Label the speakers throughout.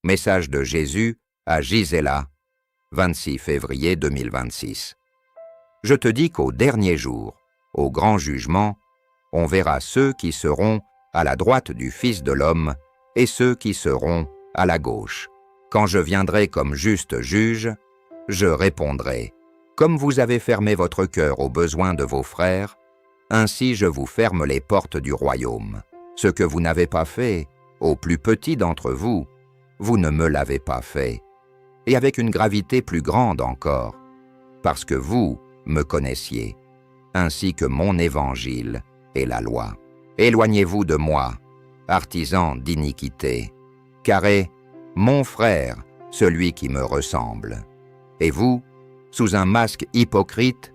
Speaker 1: Message de Jésus à Gisela, 26 février 2026. Je te dis qu'au dernier jour, au grand jugement, on verra ceux qui seront à la droite du Fils de l'homme et ceux qui seront à la gauche. Quand je viendrai comme juste juge, je répondrai, comme vous avez fermé votre cœur aux besoins de vos frères, ainsi je vous ferme les portes du royaume. Ce que vous n'avez pas fait, au plus petit d'entre vous, vous ne me l'avez pas fait, et avec une gravité plus grande encore, parce que vous me connaissiez, ainsi que mon évangile et la loi. Éloignez-vous de moi, artisans d'iniquité, car est mon frère, celui qui me ressemble. Et vous, sous un masque hypocrite,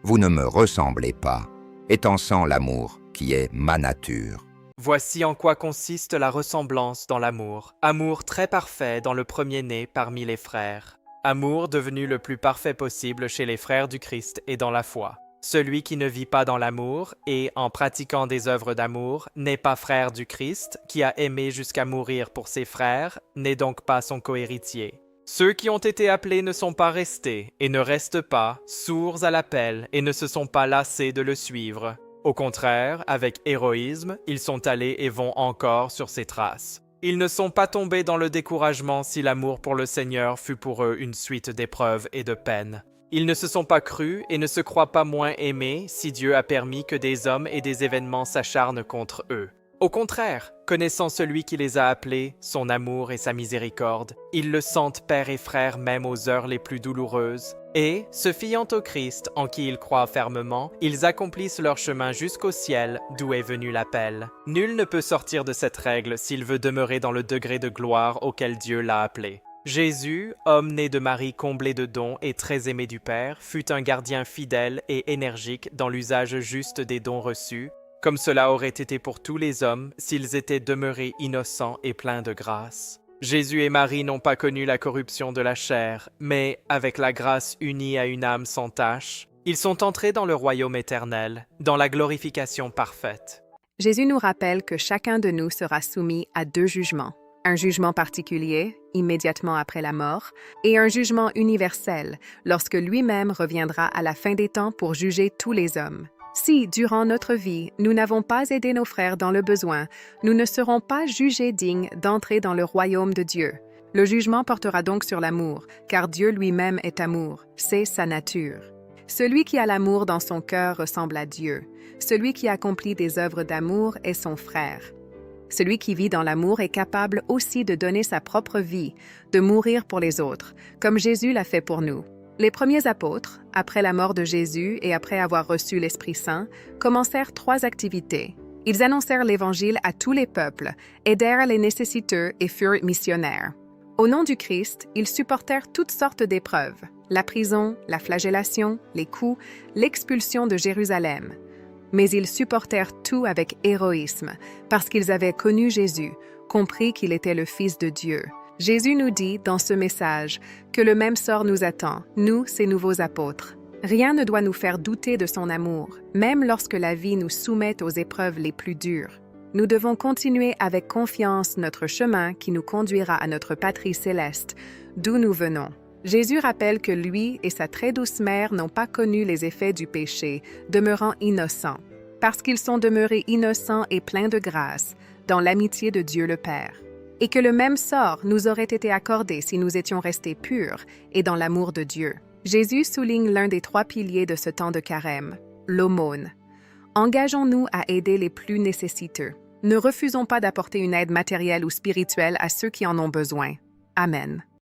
Speaker 1: vous ne me ressemblez pas, étant sans l'amour qui est ma nature.
Speaker 2: Voici en quoi consiste la ressemblance dans l'amour. Amour très parfait dans le premier-né parmi les frères. Amour devenu le plus parfait possible chez les frères du Christ et dans la foi. Celui qui ne vit pas dans l'amour et, en pratiquant des œuvres d'amour, n'est pas frère du Christ, qui a aimé jusqu'à mourir pour ses frères, n'est donc pas son cohéritier. Ceux qui ont été appelés ne sont pas restés et ne restent pas, sourds à l'appel et ne se sont pas lassés de le suivre. Au contraire, avec héroïsme, ils sont allés et vont encore sur ses traces. Ils ne sont pas tombés dans le découragement si l'amour pour le Seigneur fut pour eux une suite d'épreuves et de peines. Ils ne se sont pas crus et ne se croient pas moins aimés si Dieu a permis que des hommes et des événements s'acharnent contre eux. Au contraire, connaissant celui qui les a appelés, son amour et sa miséricorde, ils le sentent père et frère même aux heures les plus douloureuses, et, se fiant au Christ en qui ils croient fermement, ils accomplissent leur chemin jusqu'au ciel d'où est venu l'appel. Nul ne peut sortir de cette règle s'il veut demeurer dans le degré de gloire auquel Dieu l'a appelé. Jésus, homme né de Marie comblé de dons et très aimé du Père, fut un gardien fidèle et énergique dans l'usage juste des dons reçus, comme cela aurait été pour tous les hommes s'ils étaient demeurés innocents et pleins de grâce. Jésus et Marie n'ont pas connu la corruption de la chair, mais, avec la grâce unie à une âme sans tache, ils sont entrés dans le royaume éternel, dans la glorification parfaite.
Speaker 3: Jésus nous rappelle que chacun de nous sera soumis à deux jugements. Un jugement particulier, immédiatement après la mort, et un jugement universel, lorsque lui-même reviendra à la fin des temps pour juger tous les hommes. Si, durant notre vie, nous n'avons pas aidé nos frères dans le besoin, nous ne serons pas jugés dignes d'entrer dans le royaume de Dieu. Le jugement portera donc sur l'amour, car Dieu lui-même est amour, c'est sa nature. Celui qui a l'amour dans son cœur ressemble à Dieu. Celui qui accomplit des œuvres d'amour est son frère. Celui qui vit dans l'amour est capable aussi de donner sa propre vie, de mourir pour les autres, comme Jésus l'a fait pour nous. Les premiers apôtres, après la mort de Jésus et après avoir reçu l'Esprit Saint, commencèrent 3 activités. Ils annoncèrent l'Évangile à tous les peuples, aidèrent les nécessiteux et furent missionnaires. Au nom du Christ, ils supportèrent toutes sortes d'épreuves, la prison, la flagellation, les coups, l'expulsion de Jérusalem. Mais ils supportèrent tout avec héroïsme, parce qu'ils avaient connu Jésus, compris qu'il était le Fils de Dieu. Jésus nous dit dans ce message que le même sort nous attend, nous, ses nouveaux apôtres. Rien ne doit nous faire douter de son amour, même lorsque la vie nous soumet aux épreuves les plus dures. Nous devons continuer avec confiance notre chemin qui nous conduira à notre patrie céleste, d'où nous venons. Jésus rappelle que lui et sa très douce mère n'ont pas connu les effets du péché, demeurant innocents, parce qu'ils sont demeurés innocents et pleins de grâce, dans l'amitié de Dieu le Père. Et que le même sort nous aurait été accordé si nous étions restés purs et dans l'amour de Dieu. Jésus souligne l'un des 3 piliers de ce temps de carême, l'aumône. Engageons-nous à aider les plus nécessiteux. Ne refusons pas d'apporter une aide matérielle ou spirituelle à ceux qui en ont besoin. Amen.